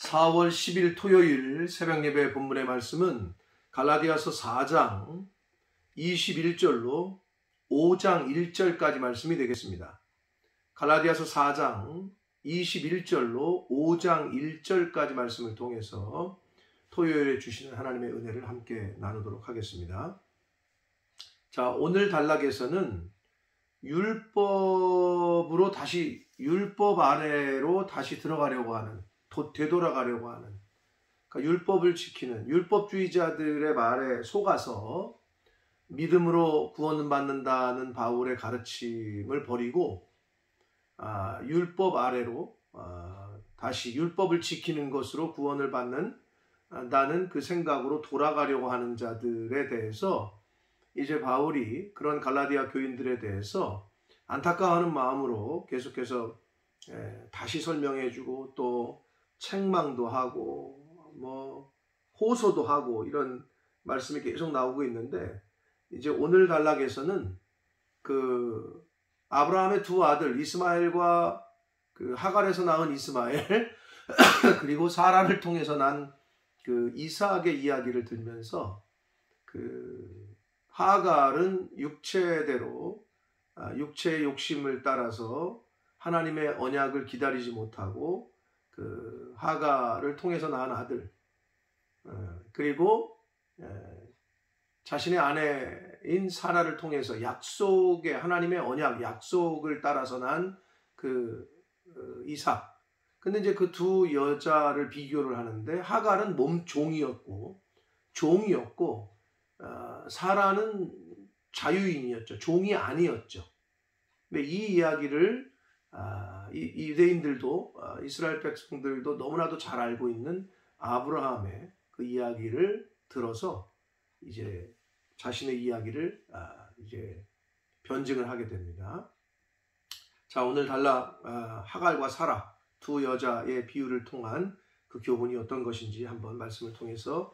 4월 10일 토요일 새벽예배 본문의 말씀은 갈라디아서 4장 21절로 5장 1절까지 말씀이 되겠습니다. 갈라디아서 4장 21절로 5장 1절까지 말씀을 통해서 토요일에 주시는 하나님의 은혜를 함께 나누도록 하겠습니다. 자, 오늘 단락에서는 율법 아래로 다시 들어가려고 하는, 되돌아가려고 하는, 그러니까 율법을 지키는 율법주의자들의 말에 속아서 믿음으로 구원을 받는다는 바울의 가르침을 버리고 율법 아래로 다시 율법을 지키는 것으로 구원을 받는다는 그 생각으로 돌아가려고 하는 자들에 대해서 이제 바울이 그런 갈라디아 교인들에 대해서 안타까워하는 마음으로 계속해서 다시 설명해주고 또 책망도 하고 호소도 하고 이런 말씀이 계속 나오고 있는데, 이제 오늘 단락에서는 그 아브라함의 두 아들 이스마엘과 그 하갈에서 낳은 이스마엘 그리고 사라를 통해서 난 그 이삭의 이야기를 들면서 그 하갈은 육체대로 육체의 욕심을 따라서 하나님의 언약을 기다리지 못하고 그 하갈을 통해서 낳은 아들, 그리고 자신의 아내인 사라를 통해서 하나님의 언약 약속을 따라서 난 그 이삭. 근데 이제 그 두 여자를 비교를 하는데, 하갈은 몸종이었고 사라는 자유인이었죠. 종이 아니었죠. 근데 이 이야기를 유대인들도 이스라엘 백성들도 너무나도 잘 알고 있는 아브라함의 그 이야기를 들어서 이제 자신의 이야기를 이제 변증을 하게 됩니다. 자, 오늘 단락 하갈과 사라 두 여자의 비유를 통한 그 교훈이 어떤 것인지 한번 말씀을 통해서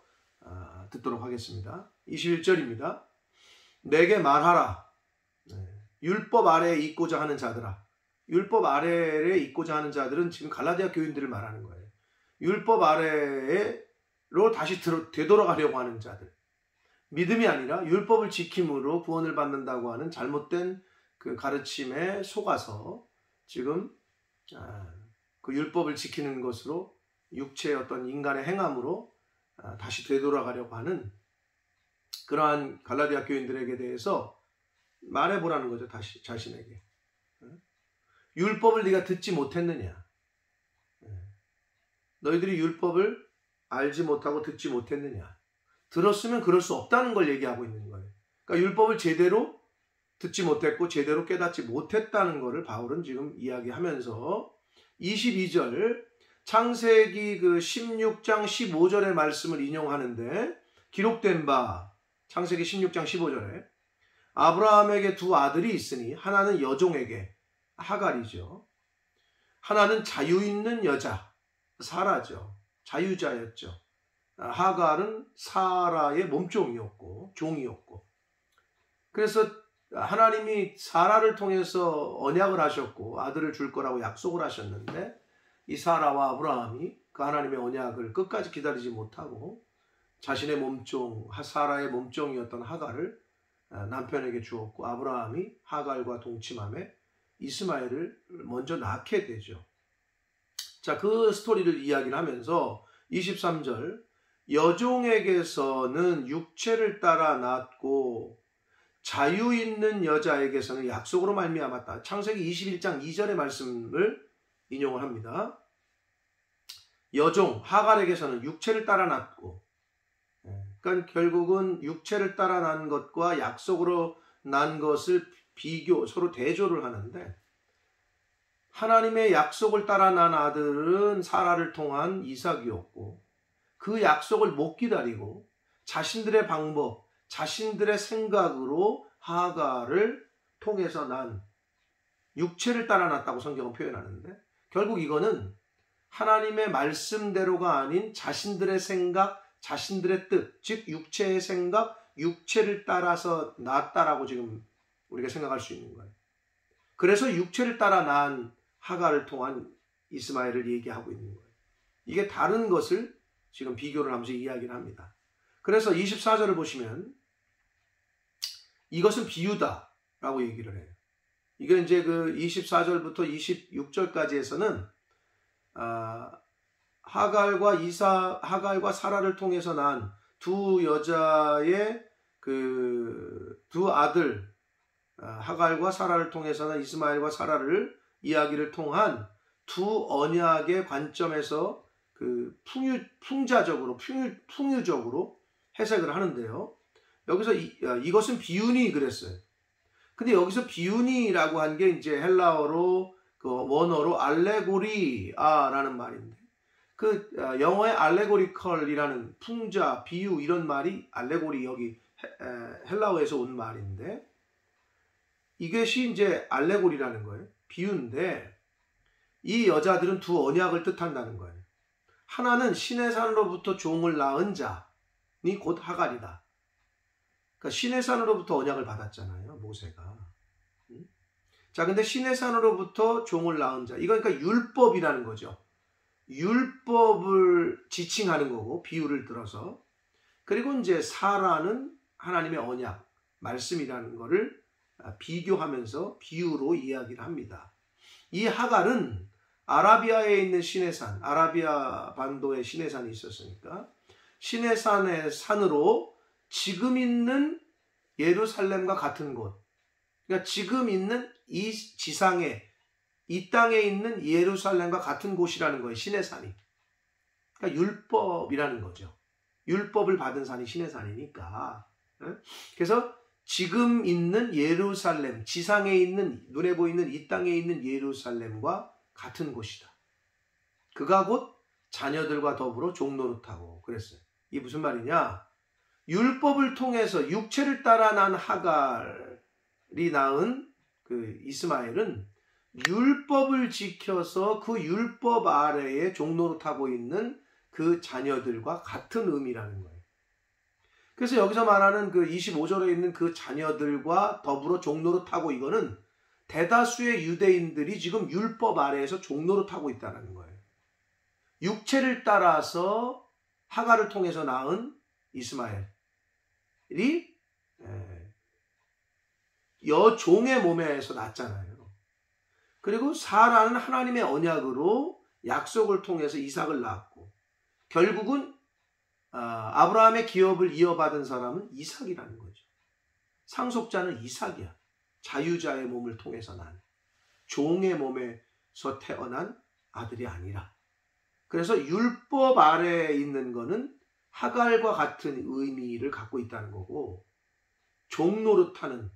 듣도록 하겠습니다. 21절입니다. 내게 말하라. 율법 아래에 있고자 하는 자들아. 율법 아래에 있고자 하는 자들은 지금 갈라디아 교인들을 말하는 거예요. 율법 아래로 다시 되돌아가려고 하는 자들. 믿음이 아니라 율법을 지킴으로 구원을 받는다고 하는 잘못된 그 가르침에 속아서 지금 그 율법을 지키는 것으로 육체의 어떤 인간의 행함으로 다시 되돌아가려고 하는 그러한 갈라디아 교인들에게 대해서 말해보라는 거죠. 다시 자신에게. 율법을 네가 듣지 못했느냐? 너희들이 율법을 알지 못하고 듣지 못했느냐? 들었으면 그럴 수 없다는 걸 얘기하고 있는 거예요. 그러니까 율법을 제대로 듣지 못했고 제대로 깨닫지 못했다는 것을 바울은 지금 이야기하면서 22절 창세기 그 16장 15절의 말씀을 인용하는데, 기록된 바 창세기 16장 15절에 아브라함에게 두 아들이 있으니 하나는 여종에게, 하갈이죠. 하나는 자유 있는 여자, 사라죠. 자유자였죠. 하갈은 사라의 몸종이었고 종이었고, 그래서 하나님이 사라를 통해서 언약을 하셨고 아들을 줄 거라고 약속을 하셨는데, 이 사라와 아브라함이 그 하나님의 언약을 끝까지 기다리지 못하고 자신의 몸종, 사라의 몸종이었던 하갈을 남편에게 주었고, 아브라함이 하갈과 동침함에 이스마엘을 먼저 낳게 되죠. 자, 그 스토리를 이야기를 하면서 23절 여종에게서는 육체를 따라 낳았고 자유 있는 여자에게서는 약속으로 말미암았다. 창세기 21장 2절의 말씀을 인용을 합니다. 여종 하갈에게서는 육체를 따라 낳고, 그러니까 결국은 육체를 따라 난 것과 약속으로 난 것을 서로 대조를 하는데, 하나님의 약속을 따라 난 아들은 사라를 통한 이삭이었고, 그 약속을 못 기다리고 자신들의 방법, 자신들의 생각으로 하갈을 통해서 난 육체를 따라 났다고 성경은 표현하는데, 결국 이거는 하나님의 말씀대로가 아닌 자신들의 생각, 자신들의 뜻, 즉 육체의 생각, 육체를 따라서 낳았다라고 지금 우리가 생각할 수 있는 거예요. 그래서 육체를 따라 낳은 하갈을 통한 이스마엘을 얘기하고 있는 거예요. 이게 다른 것을 지금 비교를 하면서 이야기를 합니다. 그래서 24절을 보시면 이것은 비유다 라고 얘기를 해요. 이게 이제 그 24절부터 26절까지에서는 하갈과 사라를 통해서 난 두 여자의 그 두 아들 하갈과 사라를 통해서 난 이스마엘과 사라를 이야기를 통한 두 언약의 관점에서 그 풍유적으로 해석을 하는데요. 여기서 이것은 비유니 그랬어요. 근데 여기서 비유니라고 한 게 이제 헬라어로 그 원어로 알레고리아라는 말인데 그 영어의 알레고리컬이라는 풍자, 비유 이런 말이 알레고리 여기 헬라어에서 온 말인데 이것이 이제 알레고리라는 거예요. 비유인데 이 여자들은 두 언약을 뜻한다는 거예요. 하나는 시내산으로부터 종을 낳은 자니 곧 하갈이다. 그러니까 시내산으로부터 언약을 받았잖아요, 모세가. 자, 근데 시내산으로부터 종을 낳은 자, 이거 그러니까 율법이라는 거죠. 율법을 지칭하는 거고, 비유를 들어서. 그리고 이제 사라는 하나님의 언약, 말씀이라는 거를 비교하면서 비유로 이야기를 합니다. 이 하갈은 아라비아에 있는 시내산, 아라비아 반도에 시내산이 있었으니까 시내산의 산으로 지금 있는 예루살렘과 같은 곳, 그러니까 지금 있는 이 지상에, 이 땅에 있는 예루살렘과 같은 곳이라는 거예요. 시내산이. 그러니까 율법이라는 거죠. 율법을 받은 산이 시내산이니까. 그래서 지금 있는 예루살렘, 지상에 있는, 눈에 보이는 이 땅에 있는 예루살렘과 같은 곳이다. 그가 곧 자녀들과 더불어 종노릇하고 그랬어요. 이게 무슨 말이냐? 율법을 통해서 육체를 따라 난 하갈이 낳은 그 이스마엘은 율법을 지켜서 그 율법 아래에 종노릇하고 있는 그 자녀들과 같은 의미라는 거예요. 그래서 여기서 말하는 그 25절에 있는 그 자녀들과 더불어 종노릇하고 이거는 대다수의 유대인들이 지금 율법 아래에서 종노릇하고 있다는 거예요. 육체를 따라서 하갈을 통해서 낳은 이스마엘이 여종의 몸에서 낳았잖아요. 그리고 사라는 하나님의 언약으로 약속을 통해서 이삭을 낳았고 결국은 아브라함의 기업을 이어받은 사람은 이삭이라는 거죠. 상속자는 이삭이야. 자유자의 몸을 통해서 난 종의 몸에서 태어난 아들이 아니라. 그래서 율법 아래에 있는 거는 하갈과 같은 의미를 갖고 있다는 거고 종 노릇하는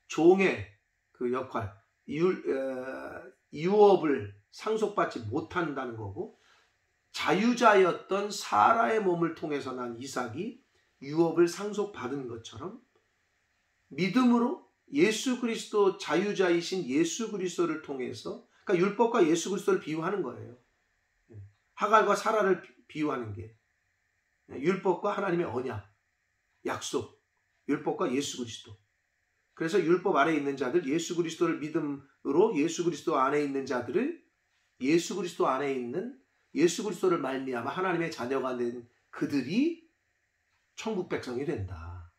종의 그 역할, 유업을 상속받지 못한다는 거고 자유자였던 사라의 몸을 통해서 난 이삭이 유업을 상속받은 것처럼 믿음으로 예수 그리스도 자유자이신 예수 그리스도를 통해서 그러니까 율법과 예수 그리스도를 비유하는 거예요. 하갈과 사라를 비유하는 게 율법과 하나님의 언약, 약속, 율법과 예수 그리스도. 그래서 율법 아래에 있는 자들, 예수 그리스도를 믿음으로 예수 그리스도 안에 있는 자들을 예수 그리스도 안에 있는 예수 그리스도를 말미암아 하나님의 자녀가 된 그들이 천국 백성이 된다.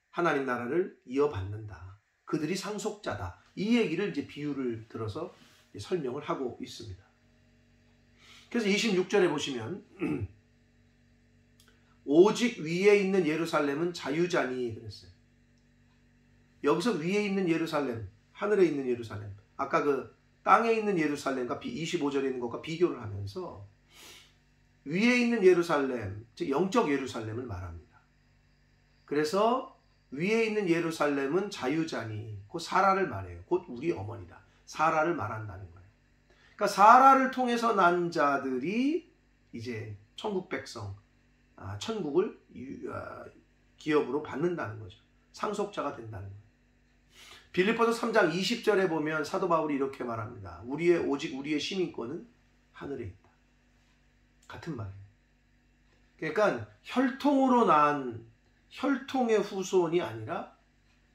하나님 나라를 이어받는다. 그들이 상속자다. 이 얘기를 이제 비유를 들어서 설명을 하고 있습니다. 그래서 26절에 보시면 오직 위에 있는 예루살렘은 자유자니 그랬어요. 여기서 위에 있는 예루살렘, 하늘에 있는 예루살렘, 아까 그 땅에 있는 예루살렘과 25절에 있는 것과 비교를 하면서 위에 있는 예루살렘, 즉 영적 예루살렘을 말합니다. 그래서 위에 있는 예루살렘은 자유자니 곧 사라를 말해요. 곧 우리 어머니다. 사라를 말한다는 거예요. 그러니까 사라를 통해서 난 자들이 이제 천국 백성, 천국을 기업으로 받는다는 거죠. 상속자가 된다는 거예요. 빌립보서 3장 20절에 보면 사도 바울이 이렇게 말합니다. 오직 우리의 시민권은 하늘에 있다. 같은 말이에요. 그러니까 혈통으로 난 혈통의 후손이 아니라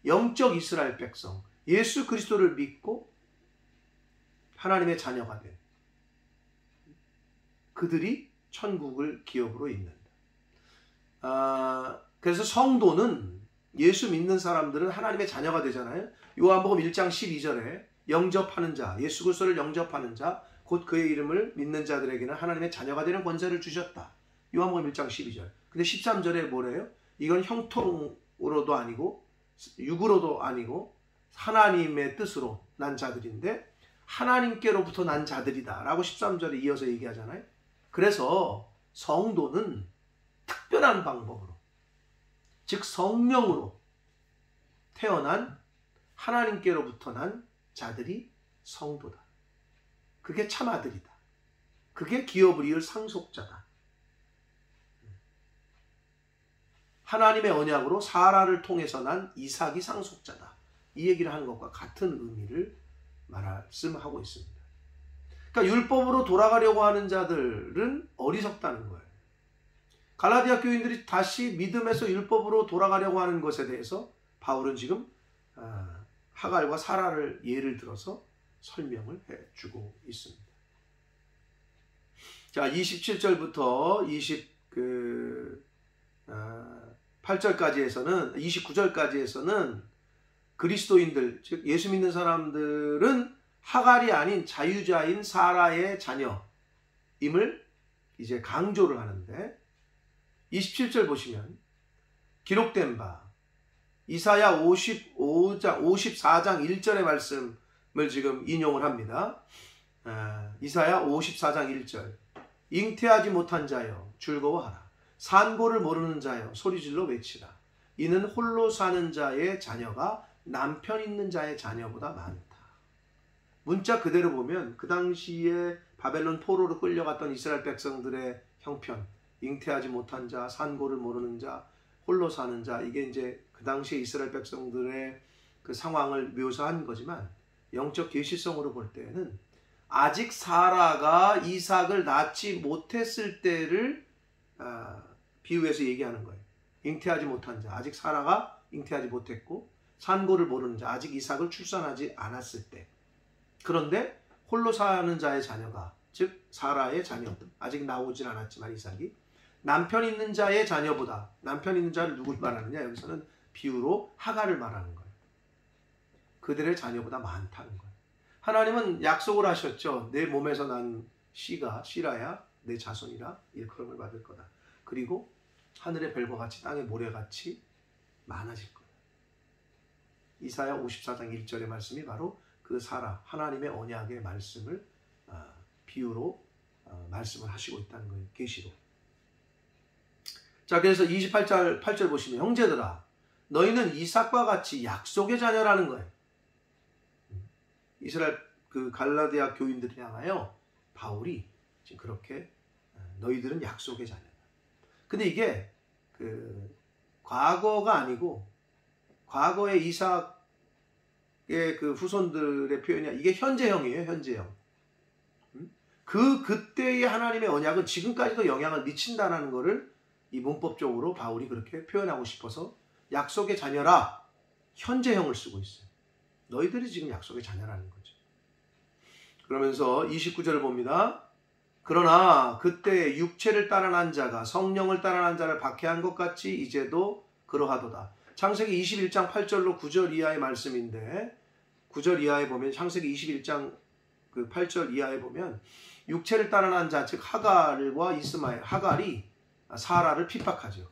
영적 이스라엘 백성, 예수 그리스도를 믿고 하나님의 자녀가 된 그들이 천국을 기업으로 잇는다. 그래서 성도는, 예수 믿는 사람들은 하나님의 자녀가 되잖아요. 요한복음 1장 12절에 영접하는 자, 예수 그리스도를 영접하는 자, 곧 그의 이름을 믿는 자들에게는 하나님의 자녀가 되는 권세를 주셨다. 요한복음 1장 12절. 근데 13절에 뭐래요? 이건 형통으로도 아니고 육으로도 아니고 하나님의 뜻으로 난 자들인데 하나님께로부터 난 자들이다 라고 13절에 이어서 얘기하잖아요. 그래서 성도는 특별한 방법으로, 즉 성령으로 태어난 하나님께로부터 난 자들이 성도다. 그게 참 아들이다. 그게 기업을 이을 상속자다. 하나님의 언약으로 사라를 통해서 난 이삭이 상속자다. 이 얘기를 하는 것과 같은 의미를 말씀하고 있습니다. 그러니까 율법으로 돌아가려고 하는 자들은 어리석다는 거예요. 갈라디아 교인들이 다시 믿음에서 율법으로 돌아가려고 하는 것에 대해서 바울은 지금 하갈과 사라를 예를 들어서 설명을 해주고 있습니다. 자, 27절부터 28절까지에서는 29절까지에서는 그리스도인들, 즉 예수 믿는 사람들은 하갈이 아닌 자유자인 사라의 자녀임을 이제 강조를 하는데, 27절 보시면 기록된 바 이사야 54장 1절의 말씀을 지금 인용을 합니다. 이사야 54장 1절. 잉태하지 못한 자여 즐거워하라. 산고를 모르는 자여 소리질러 외치라. 이는 홀로 사는 자의 자녀가 남편 있는 자의 자녀보다 많다. 문자 그대로 보면 그 당시에 바벨론 포로로 끌려갔던 이스라엘 백성들의 형편, 잉태하지 못한 자, 산고를 모르는 자, 홀로 사는 자, 이게 이제 그 당시에 이스라엘 백성들의 그 상황을 묘사한 거지만, 영적 계시성으로 볼 때는 아직 사라가 이삭을 낳지 못했을 때를 비유해서 얘기하는 거예요. 잉태하지 못한 자, 아직 사라가 잉태하지 못했고 산고를 모르는 자, 아직 이삭을 출산하지 않았을 때. 그런데 홀로 사는 자의 자녀가, 즉 사라의 자녀, 아직 나오진 않았지만 이삭이 남편 있는 자의 자녀보다, 남편 있는 자를 누굴 말하느냐, 여기서는 비유로 하갈을 말하는 거예요. 그들의 자녀보다 많다는 거예요. 하나님은 약속을 하셨죠. 내 몸에서 난 씨가, 씨라야 내 자손이라 일컬음을 받을 거다. 그리고 하늘의 별과 같이 땅의 모래같이 많아질 거다. 이사야 54장 1절의 말씀이 바로 그 사라, 하나님의 언약의 말씀을 비유로 말씀을 하시고 있다는 거예요. 계시로. 자, 그래서 28절 8절 보시면 형제들아 너희는 이삭과 같이 약속의 자녀라는 거예요. 이스라엘 그 갈라디아 교인들을 향하여 바울이 지금 그렇게 너희들은 약속의 자녀다. 근데 이게 그 과거가 아니고 과거의 이삭의 그 후손들의 표현이야. 이게 현재형이에요. 현재형. 그때의 하나님의 언약은 지금까지도 영향을 미친다는 것을 이 문법적으로 바울이 그렇게 표현하고 싶어서 약속의 자녀라 현재형을 쓰고 있어요. 너희들이 지금 약속의 자녀라는 거죠. 그러면서 29절을 봅니다. 그러나 그때 육체를 따라 난 자가 성령을 따라 난 자를 박해한 것 같이 이제도 그러하도다. 창세기 21장 8절로 9절 이하의 말씀인데 9절 이하에 보면 창세기 21장 그 8절 이하에 보면 육체를 따라 난 자, 즉 하갈과 이스마엘, 하갈이 사라를 핍박하죠.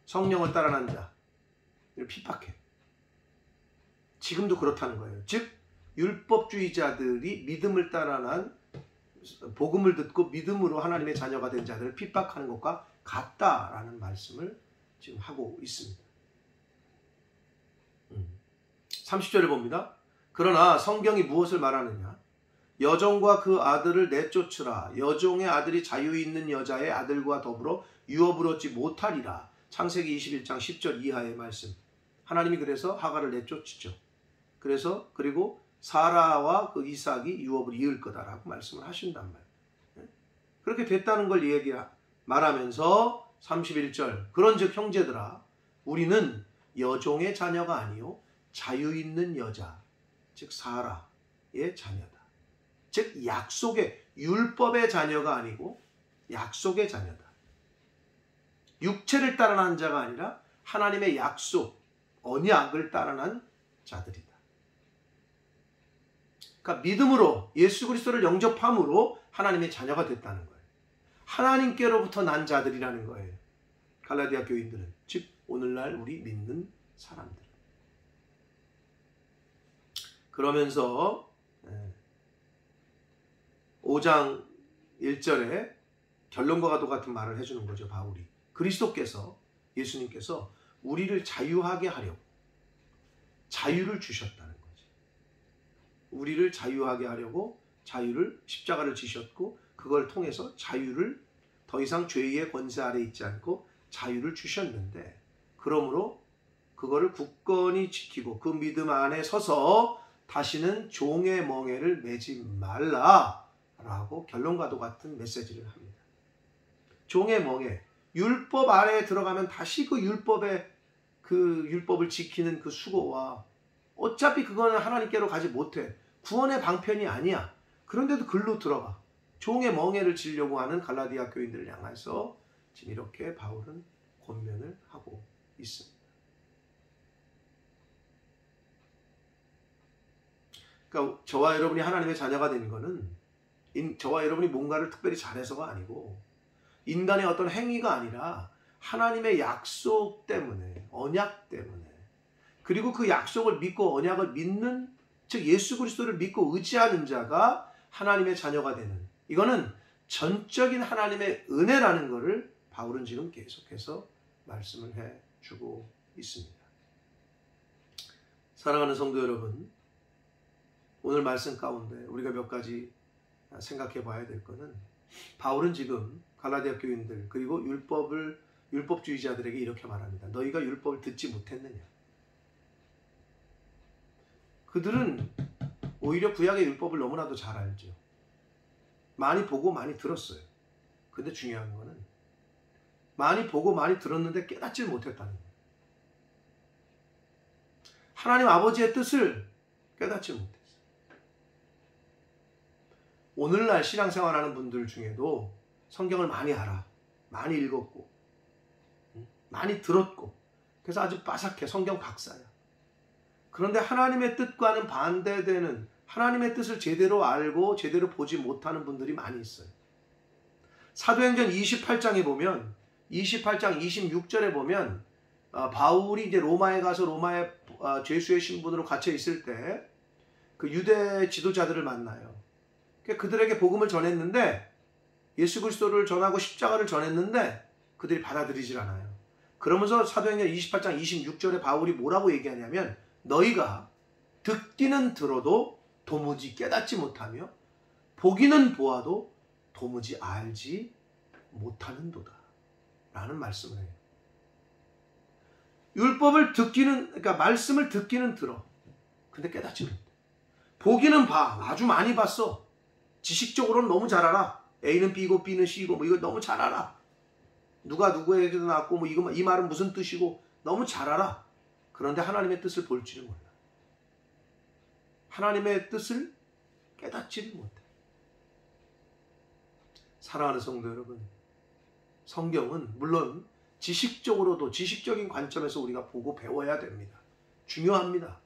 성령을 따라 난 자를 핍박해. 지금도 그렇다는 거예요. 즉 율법주의자들이 믿음을 따라 난 복음을 듣고 믿음으로 하나님의 자녀가 된 자들을 핍박하는 것과 같다라는 말씀을 지금 하고 있습니다. 30절을 봅니다. 그러나 성경이 무엇을 말하느냐? 여종과 그 아들을 내쫓으라. 여종의 아들이 자유 있는 여자의 아들과 더불어 유업을 얻지 못하리라. 창세기 21장 10절 이하의 말씀. 하나님이 그래서 하갈을 내쫓죠. 그래서 그리고 사라와 그 이삭이 유업을 이을 거다라고 말씀을 하신단 말이에요. 그렇게 됐다는 걸 말하면서 31절 그런즉 형제들아 우리는 여종의 자녀가 아니요 자유 있는 여자 즉 사라의 자녀다. 즉 약속의, 율법의 자녀가 아니고 약속의 자녀다. 육체를 따르는 자가 아니라 하나님의 약속, 언약을 따르는 자들이다. 그러니까 믿음으로 예수 그리스도를 영접함으로 하나님의 자녀가 됐다는 거예요. 하나님께로부터 난 자들이라는 거예요. 갈라디아 교인들은, 즉 오늘날 우리 믿는 사람들. 그러면서 5장 1절에 결론과 같은 말을 해주는 거죠. 바울이, 그리스도께서, 예수님께서 우리를 자유하게 하려고 자유를 주셨다는 거지. 우리를 자유하게 하려고 자유를, 십자가를 지셨고 그걸 통해서 자유를, 더 이상 죄의 권세 아래 있지 않고 자유를 주셨는데, 그러므로 그거를 굳건히 지키고 그 믿음 안에 서서 다시는 종의 멍에를 매지 말라라고 결론과도 같은 메시지를 합니다. 종의 멍에, 율법 아래에 들어가면 다시 그 율법을 지키는 그 수고와, 어차피 그거는 하나님께로 가지 못해. 구원의 방편이 아니야. 그런데도 글로 들어가. 종의 멍에를 지려고 하는 갈라디아 교인들을 향해서 지금 이렇게 바울은 권면을 하고 있습니다. 그러니까 저와 여러분이 하나님의 자녀가 되는 것은 저와 여러분이 뭔가를 특별히 잘해서가 아니고 인간의 어떤 행위가 아니라 하나님의 약속 때문에, 언약 때문에, 그리고 그 약속을 믿고 언약을 믿는, 즉 예수 그리스도를 믿고 의지하는 자가 하나님의 자녀가 되는, 이거는 전적인 하나님의 은혜라는 것을 바울은 지금 계속해서 말씀을 해주고 있습니다. 사랑하는 성도 여러분, 오늘 말씀 가운데 우리가 몇 가지 생각해 봐야 될 것은, 바울은 지금 갈라디아 교인들 그리고 율법주의자들에게 이렇게 말합니다. 너희가 율법을 듣지 못했느냐. 그들은 오히려 구약의 율법을 너무나도 잘 알죠. 많이 보고 많이 들었어요. 근데 중요한 거는 많이 보고 많이 들었는데 깨닫지 못했다는 거예요. 하나님 아버지의 뜻을 깨닫지 못했어요. 오늘날 신앙생활하는 분들 중에도 성경을 많이 알아, 많이 읽었고 많이 들었고 그래서 아주 빠삭해, 성경 박사야. 그런데 하나님의 뜻과는 반대되는, 하나님의 뜻을 제대로 알고 제대로 보지 못하는 분들이 많이 있어요. 사도행전 28장에 보면, 28장 26절에 보면 바울이 이제 로마에 가서 로마의 죄수의 신분으로 갇혀 있을 때 그 유대 지도자들을 만나요. 그들에게 복음을 전했는데, 예수 그리스도를 전하고 십자가를 전했는데 그들이 받아들이질 않아요. 그러면서 사도행전 28장 26절에 바울이 뭐라고 얘기하냐면, 너희가 듣기는 들어도 도무지 깨닫지 못하며 보기는 보아도 도무지 알지 못하는도다 라는 말씀을 해요. 율법을 듣기는, 그러니까 말씀을 듣기는 들어, 근데 깨닫지 못해. 보기는 봐, 아주 많이 봤어. 지식적으로는 너무 잘 알아. A는 B고 B는 C고 뭐 이거 너무 잘 알아. 누가 누구에게도 낳았고 뭐 이거, 이 말은 무슨 뜻이고 너무 잘 알아. 그런데 하나님의 뜻을 볼 줄을 몰라. 하나님의 뜻을 깨닫지를 못해. 사랑하는 성도 여러분, 성경은 물론 지식적으로도, 지식적인 관점에서 우리가 보고 배워야 됩니다. 중요합니다.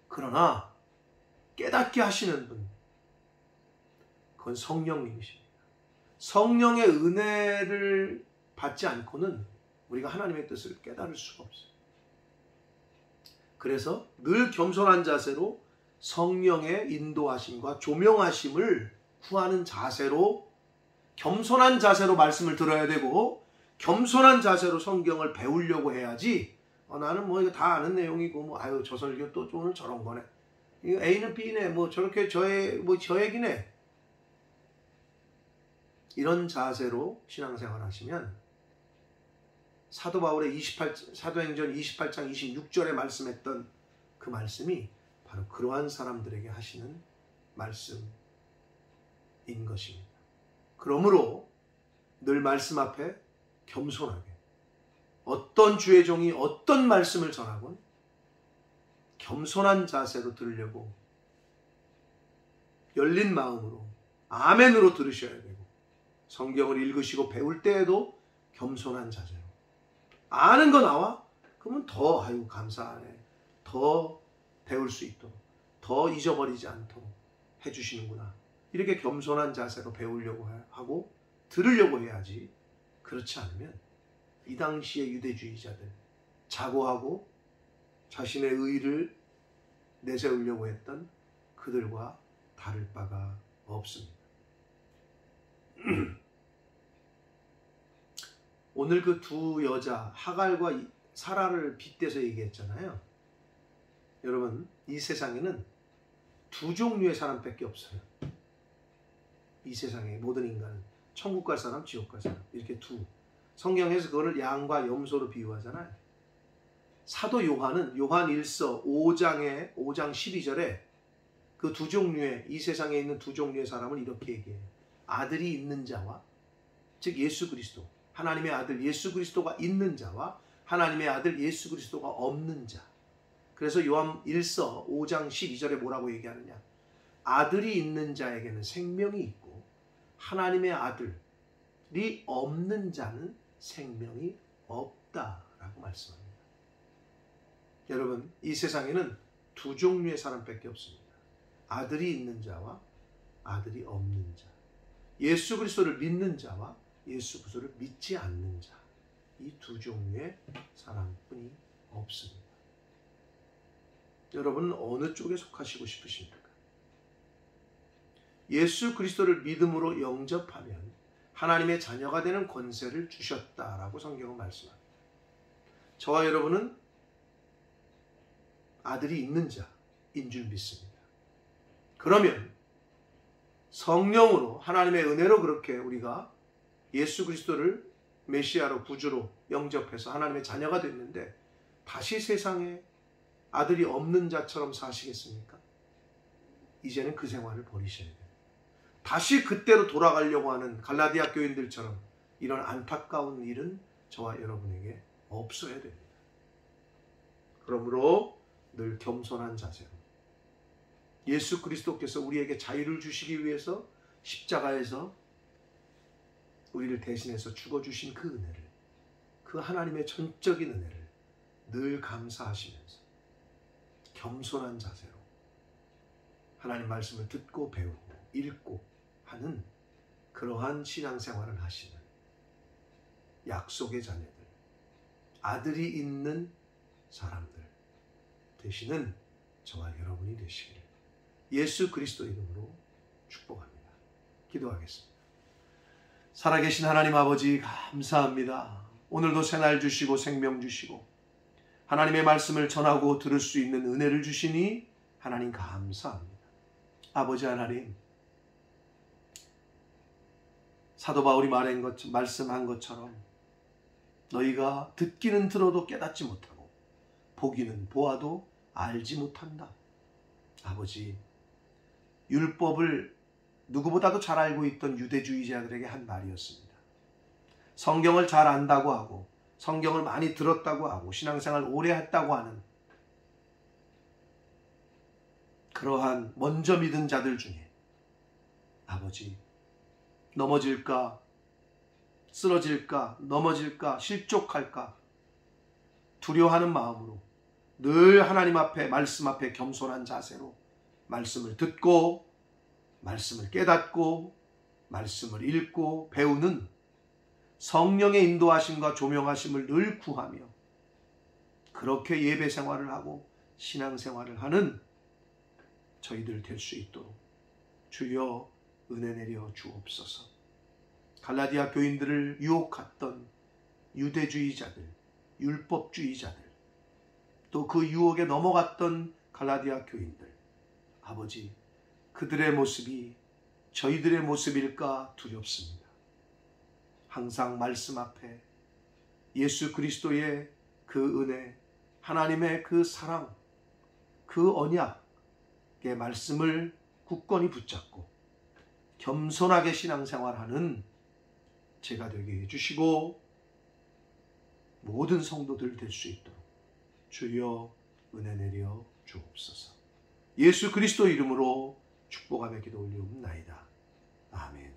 그러나 깨닫게 하시는 분, 그건 성령님이십니다. 성령의 은혜를 받지 않고는 우리가 하나님의 뜻을 깨달을 수가 없어요. 그래서 늘 겸손한 자세로 성령의 인도하심과 조명하심을 구하는 자세로, 겸손한 자세로 말씀을 들어야 되고 겸손한 자세로 성경을 배우려고 해야지, 나는 뭐 이거 다 아는 내용이고 뭐 아유 저 설교 또 오늘 저런 거네, 이거 A는 B네, 뭐 저렇게 저 얘기네, 이런 자세로 신앙생활 하시면 사도 바울의 사도행전 28장 26절에 말씀했던 그 말씀이 바로 그러한 사람들에게 하시는 말씀인 것입니다. 그러므로 늘 말씀 앞에 겸손하게, 어떤 주의 종이 어떤 말씀을 전하건 겸손한 자세로 들으려고 열린 마음으로 아멘으로 들으셔야 되고, 성경을 읽으시고 배울 때에도 겸손한 자세로. 아는 거 나와? 그러면 더 아이고 감사하네. 더 배울 수 있도록, 더 잊어버리지 않도록 해주시는구나. 이렇게 겸손한 자세로 배우려고 하고 들으려고 해야지. 그렇지 않으면 이 당시의 유대주의자들, 자고하고 자신의 의를 내세우려고 했던 그들과 다를 바가 없습니다. 오늘 그 두 여자 하갈과 사라를 빗대서 얘기했잖아요. 여러분, 이 세상에는 두 종류의 사람밖에 없어요. 이 세상의 모든 인간은 천국 갈 사람, 지옥 갈 사람, 이렇게 두. 성경에서 그거를 양과 염소로 비유하잖아요. 사도 요한은 요한 1서 5장 12절에 그 두 종류의, 이 세상에 있는 두 종류의 사람을 이렇게 얘기해요. 아들이 있는 자와, 즉 예수 그리스도, 하나님의 아들 예수 그리스도가 있는 자와 하나님의 아들 예수 그리스도가 없는 자. 그래서 요한 1서 5장 12절에 뭐라고 얘기하느냐? 아들이 있는 자에게는 생명이 있고 하나님의 아들이 없는 자는 생명이 없다라고 말씀합니다. 여러분, 이 세상에는 두 종류의 사람밖에 없습니다. 아들이 있는 자와 아들이 없는 자. 예수 그리스도를 믿는 자와 예수 그리스도를 믿지 않는 자. 이 두 종류의 사람뿐이 없습니다. 여러분은 어느 쪽에 속하시고 싶으십니까? 예수 그리스도를 믿음으로 영접하면 하나님의 자녀가 되는 권세를 주셨다라고 성경은 말씀합니다. 저와 여러분은 아들이 있는 자인 줄 믿습니다. 그러면 성령으로 하나님의 은혜로 그렇게 우리가 예수 그리스도를 메시아로 구주로 영접해서 하나님의 자녀가 됐는데 다시 세상에 아들이 없는 자처럼 사시겠습니까? 이제는 그 생활을 버리셔야 돼요. 다시 그때로 돌아가려고 하는 갈라디아 교인들처럼 이런 안타까운 일은 저와 여러분에게 없어야 됩니다. 그러므로 늘 겸손한 자세로 예수 그리스도께서 우리에게 자유를 주시기 위해서 십자가에서 우리를 대신해서 죽어주신 그 은혜를, 그 하나님의 전적인 은혜를 늘 감사하시면서 겸손한 자세로 하나님 말씀을 듣고 배우고 읽고 하는 그러한 신앙생활을 하시는 약속의 자녀들, 아들이 있는 사람들 되시는 저와 여러분이 되시기를 예수 그리스도 이름으로 축복합니다. 기도하겠습니다. 살아계신 하나님 아버지 감사합니다. 오늘도 새날 주시고 생명 주시고 하나님의 말씀을 전하고 들을 수 있는 은혜를 주시니 하나님 감사합니다. 아버지 하나님, 사도 바울이 말씀한 것처럼 너희가 듣기는 들어도 깨닫지 못하고 보기는 보아도 알지 못한다. 아버지, 율법을 누구보다도 잘 알고 있던 유대주의자들에게 한 말이었습니다. 성경을 잘 안다고 하고 성경을 많이 들었다고 하고 신앙생활 오래 했다고 하는 그러한 먼저 믿은 자들 중에 아버지, 넘어질까, 쓰러질까, 넘어질까, 실족할까 두려워하는 마음으로 늘 하나님 앞에, 말씀 앞에 겸손한 자세로 말씀을 듣고 말씀을 깨닫고 말씀을 읽고 배우는 성령의 인도하심과 조명하심을 늘 구하며 그렇게 예배 생활을 하고 신앙생활을 하는 저희들 될 수 있도록 주여 은혜 내려 주옵소서. 갈라디아 교인들을 유혹했던 유대주의자들, 율법주의자들, 또 그 유혹에 넘어갔던 갈라디아 교인들, 아버지, 그들의 모습이 저희들의 모습일까 두렵습니다. 항상 말씀 앞에 예수 그리스도의 그 은혜, 하나님의 그 사랑, 그 언약의 말씀을 굳건히 붙잡고 겸손하게 신앙생활하는 제가 되게 해주시고 모든 성도들 될 수 있도록 주여 은혜 내려 주옵소서. 예수 그리스도 이름으로 축복하며 기도 올리옵나이다. 아멘.